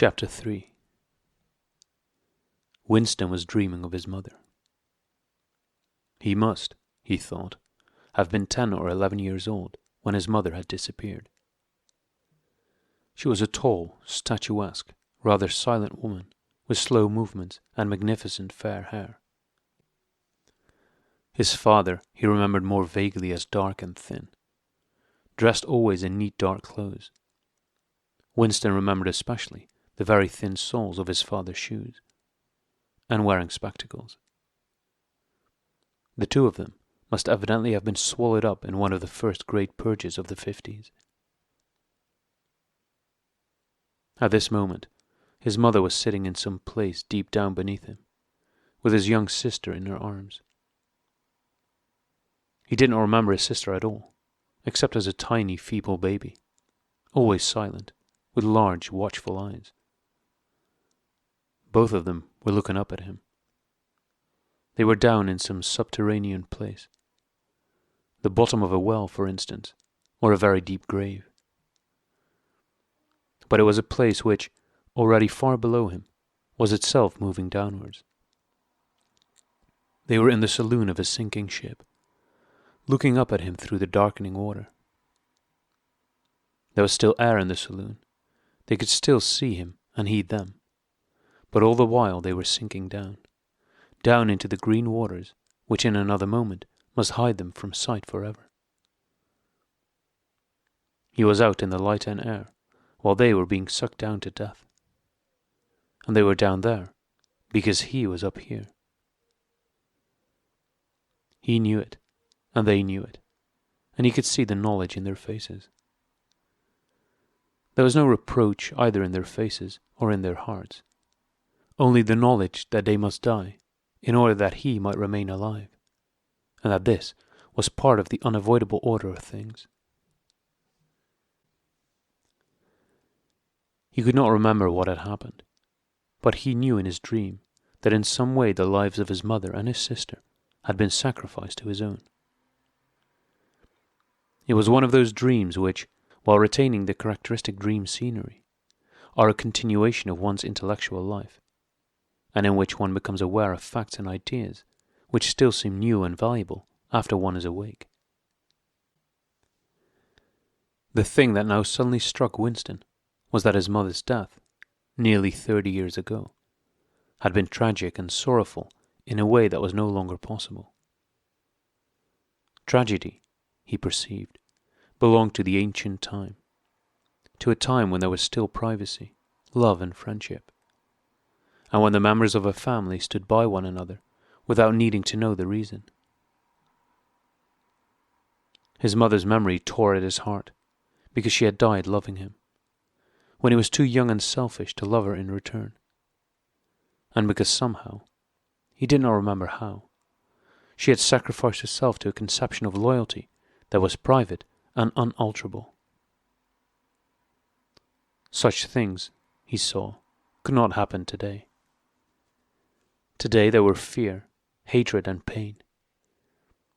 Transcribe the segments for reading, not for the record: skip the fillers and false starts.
Chapter 3. Winston was dreaming of his mother. He must, he thought, have been 10 or 11 years old when his mother had disappeared. She was a tall, statuesque, rather silent woman with slow movements and magnificent fair hair. His father he remembered more vaguely as dark and thin, dressed always in neat dark clothes. Winston remembered especially the very thin soles of his father's shoes, and wearing spectacles. The two of them must evidently have been swallowed up in one of the first great purges of the 50s. At this moment, his mother was sitting in some place deep down beneath him, with his young sister in her arms. He didn't remember his sister at all, except as a tiny, feeble baby, always silent, with large, watchful eyes. Both of them were looking up at him. They were down in some subterranean place, the bottom of a well, for instance, or a very deep grave. But it was a place which, already far below him, was itself moving downwards. They were in the saloon of a sinking ship, looking up at him through the darkening water. There was still air in the saloon. They could still see him and he them. But all the while they were sinking down into the green waters, which in another moment must hide them from sight forever. He was out in the light and air, while they were being sucked down to death. And they were down there, because he was up here. He knew it, and they knew it, and he could see the knowledge in their faces. There was no reproach either in their faces or in their hearts, only the knowledge that they must die in order that he might remain alive, and that this was part of the unavoidable order of things. He could not remember what had happened, but he knew in his dream that in some way the lives of his mother and his sister had been sacrificed to his own. It was one of those dreams which, while retaining the characteristic dream scenery, are a continuation of one's intellectual life, and in which one becomes aware of facts and ideas which still seem new and valuable after one is awake. The thing that now suddenly struck Winston was that his mother's death, nearly 30 years ago, had been tragic and sorrowful in a way that was no longer possible. Tragedy, he perceived, belonged to the ancient time, to a time when there was still privacy, love and friendship, and when the members of a family stood by one another without needing to know the reason. His mother's memory tore at his heart, because she had died loving him, when he was too young and selfish to love her in return, and because somehow, he did not remember how, she had sacrificed herself to a conception of loyalty that was private and unalterable. Such things, he saw, could not happen today. Today there were fear, hatred and pain,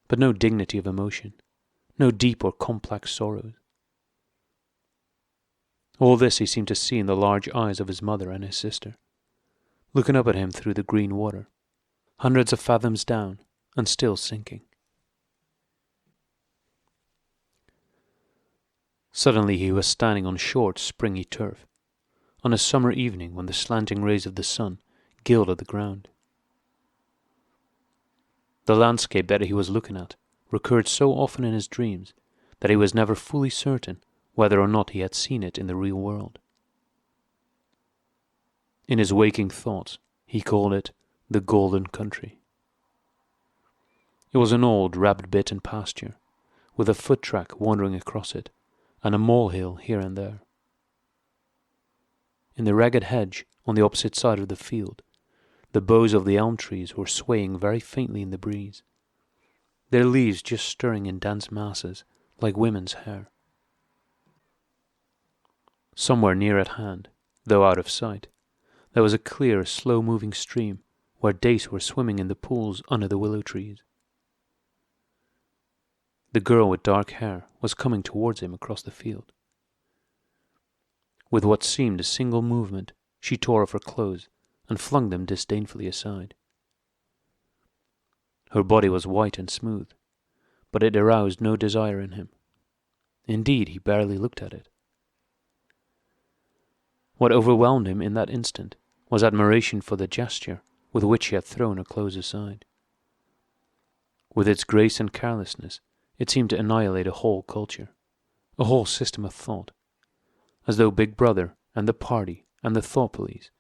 but no dignity of emotion, no deep or complex sorrows. All this he seemed to see in the large eyes of his mother and his sister, looking up at him through the green water, hundreds of fathoms down and still sinking. Suddenly he was standing on short, springy turf, on a summer evening when the slanting rays of the sun gilded the ground. The landscape that he was looking at recurred so often in his dreams that he was never fully certain whether or not he had seen it in the real world. In his waking thoughts, he called it the Golden Country. It was an old, rabbit-bitten pasture, with a foot track wandering across it, and a molehill here and there. In the ragged hedge on the opposite side of the field, the boughs of the elm trees were swaying very faintly in the breeze, their leaves just stirring in dense masses like women's hair. Somewhere near at hand, though out of sight, there was a clear, slow-moving stream where dace were swimming in the pools under the willow trees. The girl with dark hair was coming towards him across the field. With what seemed a single movement, she tore off her clothes and flung them disdainfully aside. Her body was white and smooth, but it aroused no desire in him. Indeed, he barely looked at it. What overwhelmed him in that instant was admiration for the gesture with which she had thrown her clothes aside. With its grace and carelessness, it seemed to annihilate a whole culture, a whole system of thought, as though Big Brother and the party and the thought police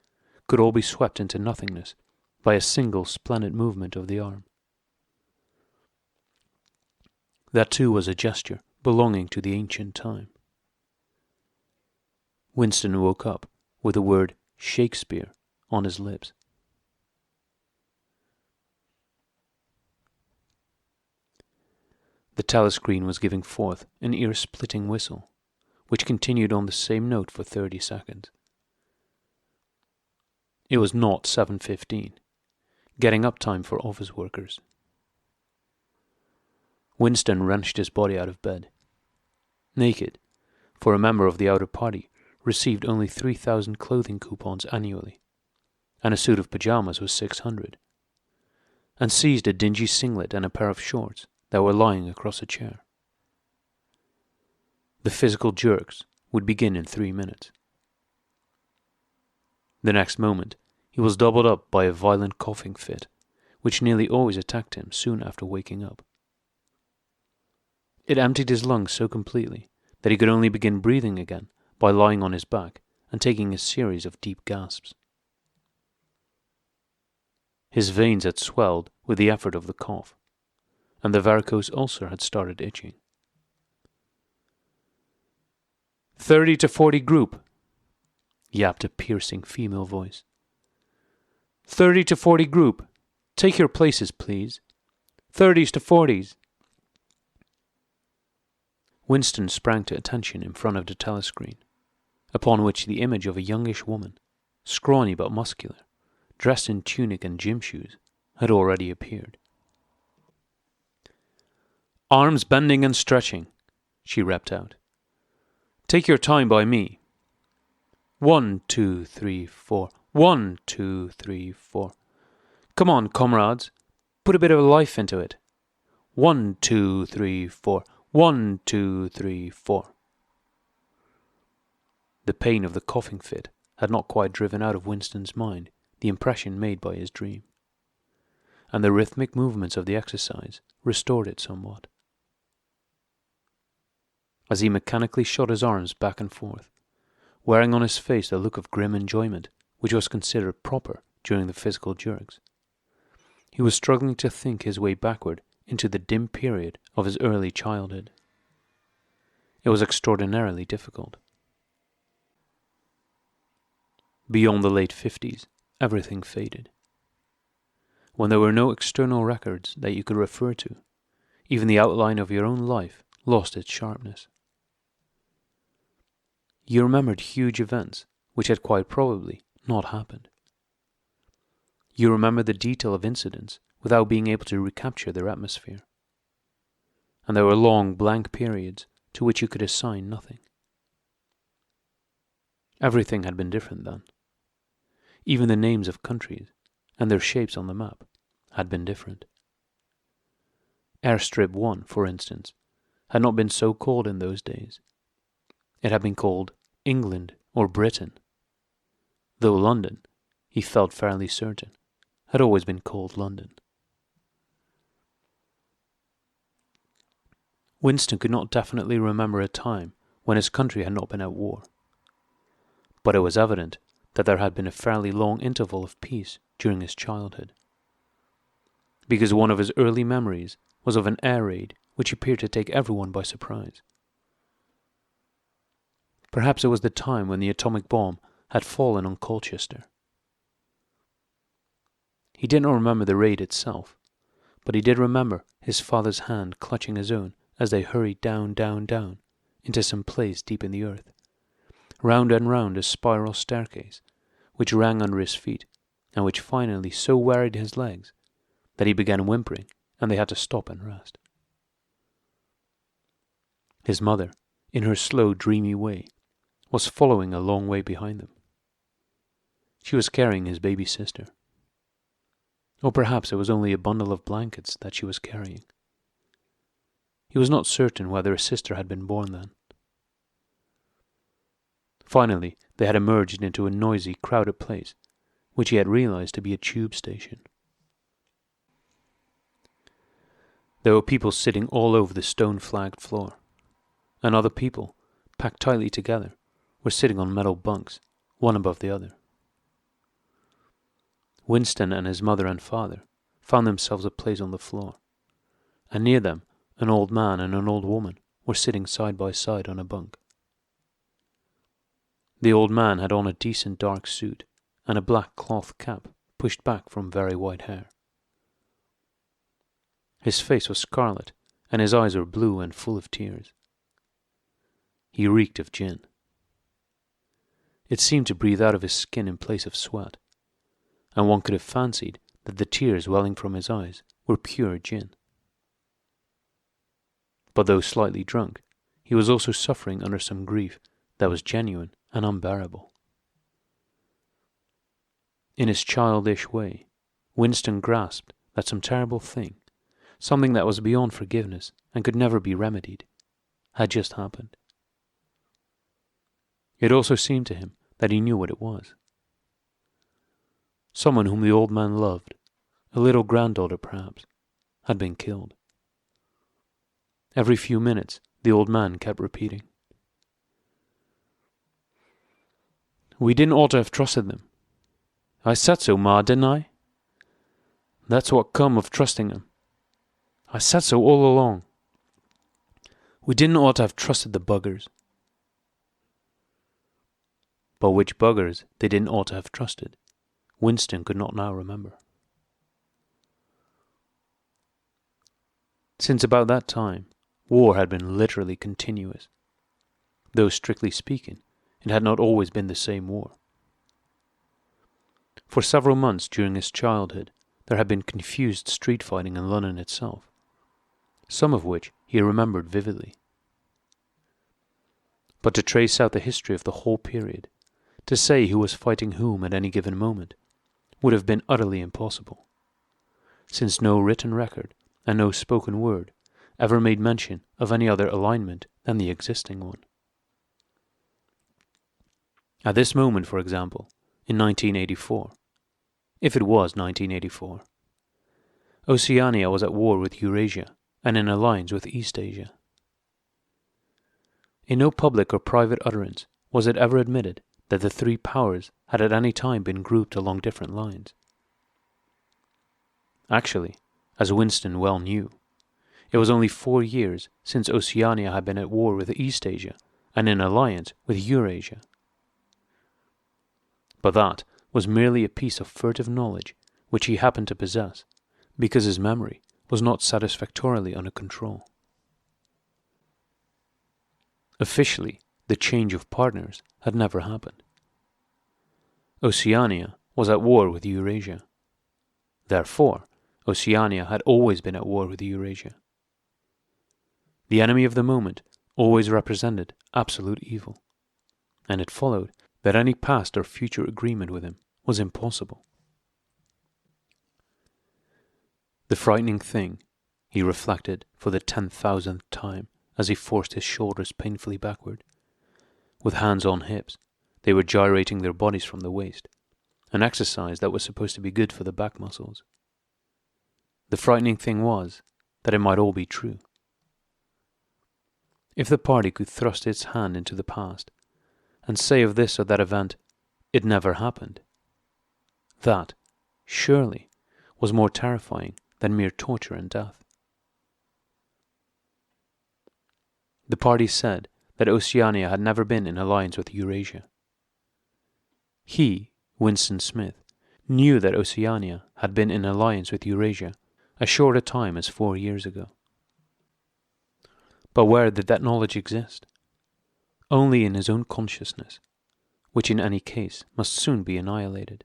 could all be swept into nothingness by a single splendid movement of the arm. That too was a gesture belonging to the ancient time. Winston woke up with the word Shakespeare on his lips. The telescreen was giving forth an ear-splitting whistle, which continued on the same note for 30 seconds. It was not 7:15, getting up time for office workers. Winston wrenched his body out of bed. Naked, for a member of the outer party received only 3,000 clothing coupons annually, and a suit of pajamas was 600, and seized a dingy singlet and a pair of shorts that were lying across a chair. The physical jerks would begin in 3 minutes. The next moment, he was doubled up by a violent coughing fit, which nearly always attacked him soon after waking up. It emptied his lungs so completely that he could only begin breathing again by lying on his back and taking a series of deep gasps. His veins had swelled with the effort of the cough, and the varicose ulcer had started itching. 30 to 40 group, yapped a piercing female voice. 30 to 40 group, take your places, please. 30s to 40s. Winston sprang to attention in front of the telescreen, upon which the image of a youngish woman, scrawny but muscular, dressed in tunic and gym shoes, had already appeared. Arms bending and stretching, she rapped out. Take your time by me. 1, 2, 3, 4. 1, 2, 3, 4. Come on, comrades. Put a bit of life into it. 1, 2, 3, 4. 1, 2, 3, 4. The pain of the coughing fit had not quite driven out of Winston's mind the impression made by his dream, and the rhythmic movements of the exercise restored it somewhat. As he mechanically shot his arms back and forth, wearing on his face the look of grim enjoyment which was considered proper during the physical jerks, he was struggling to think his way backward into the dim period of his early childhood. It was extraordinarily difficult. Beyond the late 50s, everything faded. When there were no external records that you could refer to, even the outline of your own life lost its sharpness. You remembered huge events which had quite probably not happened. You remembered the detail of incidents without being able to recapture their atmosphere. And there were long blank periods to which you could assign nothing. Everything had been different then. Even the names of countries and their shapes on the map had been different. Airstrip 1, for instance, had not been so called in those days. It had been called England or Britain, though London, he felt fairly certain, had always been called London. Winston could not definitely remember a time when his country had not been at war, but it was evident that there had been a fairly long interval of peace during his childhood, because one of his early memories was of an air raid which appeared to take everyone by surprise. Perhaps it was the time when the atomic bomb had fallen on Colchester. He did not remember the raid itself, but he did remember his father's hand clutching his own as they hurried down, down, down, into some place deep in the earth, round and round a spiral staircase, which rang under his feet, and which finally so wearied his legs that he began whimpering, and they had to stop and rest. His mother, in her slow, dreamy way, was following a long way behind them. She was carrying his baby sister. Or perhaps it was only a bundle of blankets that she was carrying. He was not certain whether a sister had been born then. Finally, they had emerged into a noisy, crowded place, which he had realized to be a tube station. There were people sitting all over the stone-flagged floor, and other people, packed tightly together, were sitting on metal bunks, one above the other. Winston and his mother and father found themselves a place on the floor, and near them an old man and an old woman were sitting side by side on a bunk. The old man had on a decent dark suit and a black cloth cap pushed back from very white hair. His face was scarlet, and his eyes were blue and full of tears. He reeked of gin. It seemed to breathe out of his skin in place of sweat, and one could have fancied that the tears welling from his eyes were pure gin. But though slightly drunk, he was also suffering under some grief that was genuine and unbearable. In his childish way, Winston grasped that some terrible thing, something that was beyond forgiveness and could never be remedied, had just happened. It also seemed to him that he knew what it was. Someone whom the old man loved, a little granddaughter perhaps, had been killed. Every few minutes, the old man kept repeating, "We didn't ought to have trusted them. I said so, Ma, didn't I? That's what come of trusting them. I said so all along. We didn't ought to have trusted the buggers." But which buggers they didn't ought to have trusted, Winston could not now remember. Since about that time, war had been literally continuous, though strictly speaking, it had not always been the same war. For several months during his childhood, there had been confused street fighting in London itself, some of which he remembered vividly. But to trace out the history of the whole period, to say who was fighting whom at any given moment, would have been utterly impossible, since no written record and no spoken word ever made mention of any other alignment than the existing one. At this moment, for example, in 1984, if it was 1984, Oceania was at war with Eurasia and in alliance with East Asia. In no public or private utterance was it ever admitted that the three powers had at any time been grouped along different lines. Actually, as Winston well knew, it was only 4 years since Oceania had been at war with East Asia and in alliance with Eurasia. But that was merely a piece of furtive knowledge which he happened to possess, because his memory was not satisfactorily under control. Officially, the change of partners had never happened. Oceania was at war with Eurasia. Therefore, Oceania had always been at war with Eurasia. The enemy of the moment always represented absolute evil, and it followed that any past or future agreement with him was impossible. The frightening thing, he reflected for the 10,000th time as he forced his shoulders painfully backward. With hands on hips, they were gyrating their bodies from the waist, an exercise that was supposed to be good for the back muscles. The frightening thing was that it might all be true. If the party could thrust its hand into the past and say of this or that event, "It never happened," that, surely, was more terrifying than mere torture and death. The party said that Oceania had never been in alliance with Eurasia. He, Winston Smith, knew that Oceania had been in alliance with Eurasia as short a time as 4 years ago. But where did that knowledge exist? Only in his own consciousness, which in any case must soon be annihilated.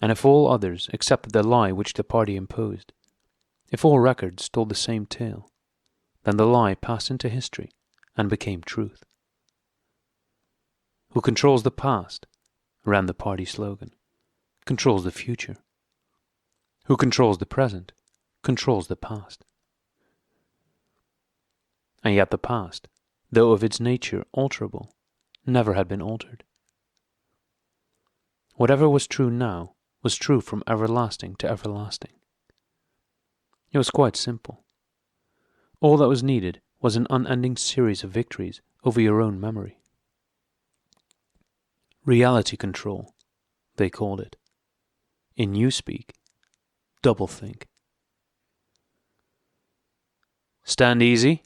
And if all others accepted the lie which the party imposed, if all records told the same tale, then the lie passed into history and became truth. Who controls the past ran the party slogan, controls the future. Who controls the present controls the past. And yet the past, though of its nature alterable, never had been altered. Whatever was true now was true from everlasting to everlasting. It was quite simple. All that was needed was an unending series of victories over your own memory. Reality control, they called it. In newspeak, doublethink. "Stand easy,"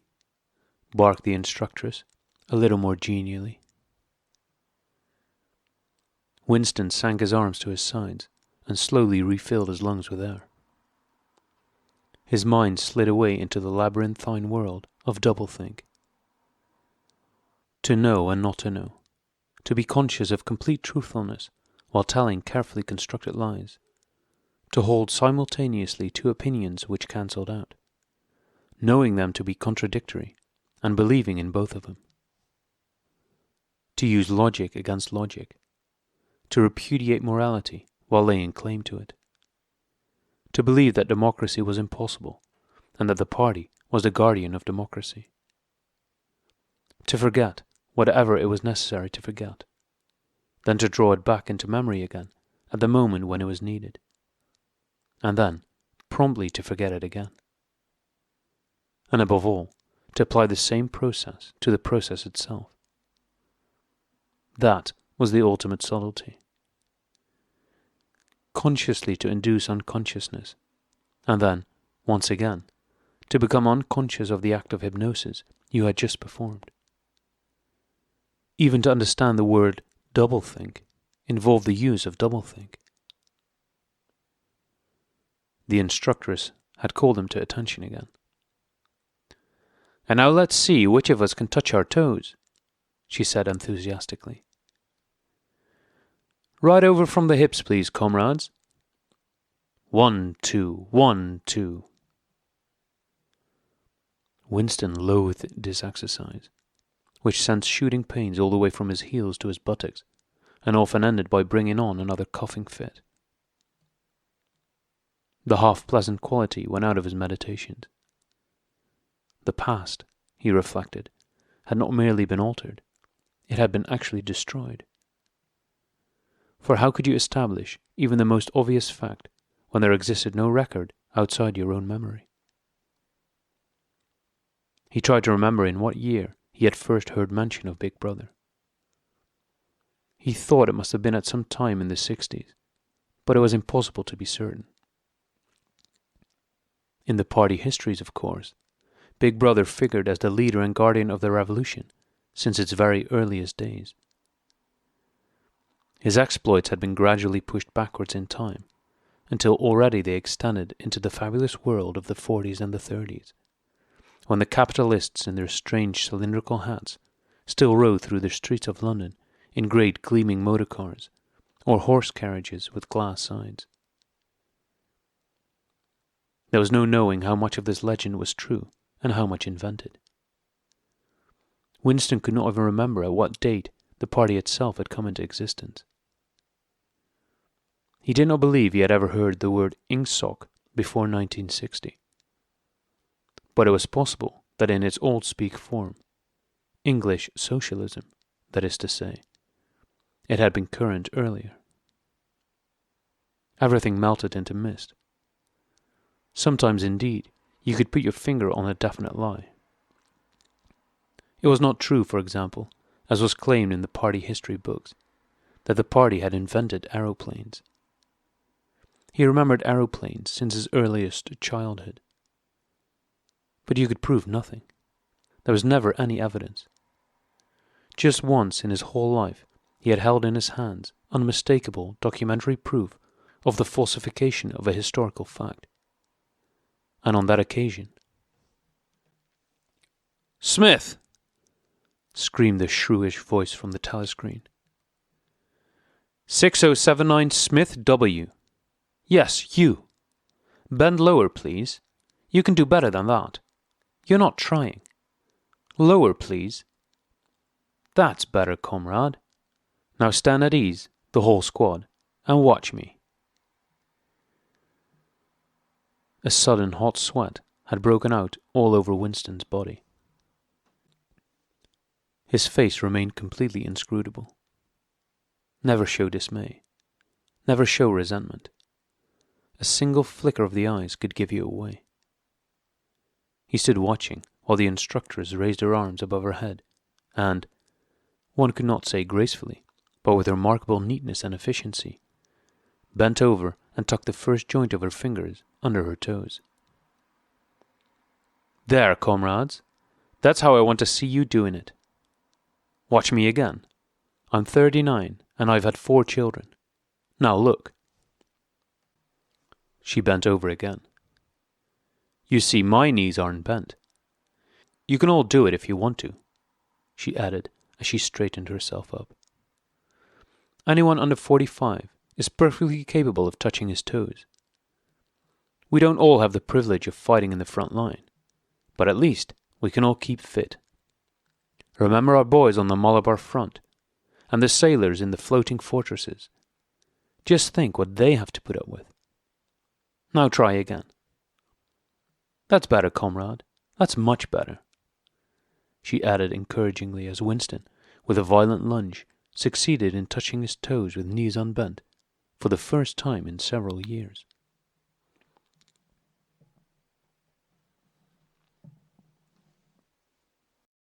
barked the instructress, a little more genially. Winston sank his arms to his sides and slowly refilled his lungs with air. His mind slid away into the labyrinthine world of doublethink. To know and not to know. To be conscious of complete truthfulness while telling carefully constructed lies. To hold simultaneously two opinions which cancelled out, knowing them to be contradictory and believing in both of them. To use logic against logic. To repudiate morality while laying claim to it. To believe that democracy was impossible and that the party was the guardian of democracy. To forget whatever it was necessary to forget, then to draw it back into memory again at the moment when it was needed, and then promptly to forget it again. And above all, to apply the same process to the process itself. That was the ultimate subtlety. Consciously to induce unconsciousness, and then, once again, to become unconscious of the act of hypnosis you had just performed. Even to understand the word doublethink involved the use of doublethink. The instructress had called him to attention again. "And now let's see which of us can touch our toes," she said enthusiastically. "Right over from the hips, please, comrades. 1, 2, 1, 2. Winston loathed this exercise, which sent shooting pains all the way from his heels to his buttocks, and often ended by bringing on another coughing fit. The half-pleasant quality went out of his meditations. The past, he reflected, had not merely been altered, it had been actually destroyed. For how could you establish even the most obvious fact when there existed no record outside your own memory? He tried to remember in what year he had first heard mention of Big Brother. He thought it must have been at some time in the 60s, but it was impossible to be certain. In the party histories, of course, Big Brother figured as the leader and guardian of the revolution since its very earliest days. His exploits had been gradually pushed backwards in time, until already they extended into the fabulous world of the 40s and the 30s, when the capitalists in their strange cylindrical hats still rode through the streets of London in great gleaming motor cars, or horse carriages with glass sides. There was no knowing how much of this legend was true and how much invented. Winston could not even remember at what date the party itself had come into existence. He did not believe he had ever heard the word ingsoc before 1960. But it was possible that in its old speak form, English socialism, that is to say, it had been current earlier. Everything melted into mist. Sometimes, indeed, you could put your finger on a definite lie. It was not true, for example, as was claimed in the party history books, that the party had invented aeroplanes. He remembered aeroplanes since his earliest childhood. But you could prove nothing. There was never any evidence. Just once in his whole life he had held in his hands unmistakable documentary proof of the falsification of a historical fact. And on that occasion... "Smith!" screamed the shrewish voice from the telescreen. 6079 Smith W. Yes, you. Bend lower, please. You can do better than that. You're not trying. Lower, please. That's better, comrade. Now stand at ease, the whole squad, and watch me." A sudden hot sweat had broken out all over Winston's body. His face remained completely inscrutable. Never show dismay. Never show resentment. A single flicker of the eyes could give you away. He stood watching while the instructors raised her arms above her head and, one could not say gracefully, but with remarkable neatness and efficiency, bent over and tucked the first joint of her fingers under her toes. "There, comrades. That's how I want to see you doing it. Watch me again. I'm 39 and I've had 4 children. Now look." She bent over again. "You see, my knees aren't bent. You can all do it if you want to," she added as she straightened herself up. "Anyone under 45 is perfectly capable of touching his toes. We don't all have the privilege of fighting in the front line, but at least we can all keep fit. Remember our boys on the Malabar front, and the sailors in the floating fortresses. Just think what they have to put up with. Now try again. That's better, comrade. That's much better," she added encouragingly as Winston, with a violent lunge, succeeded in touching his toes with knees unbent, for the first time in several years.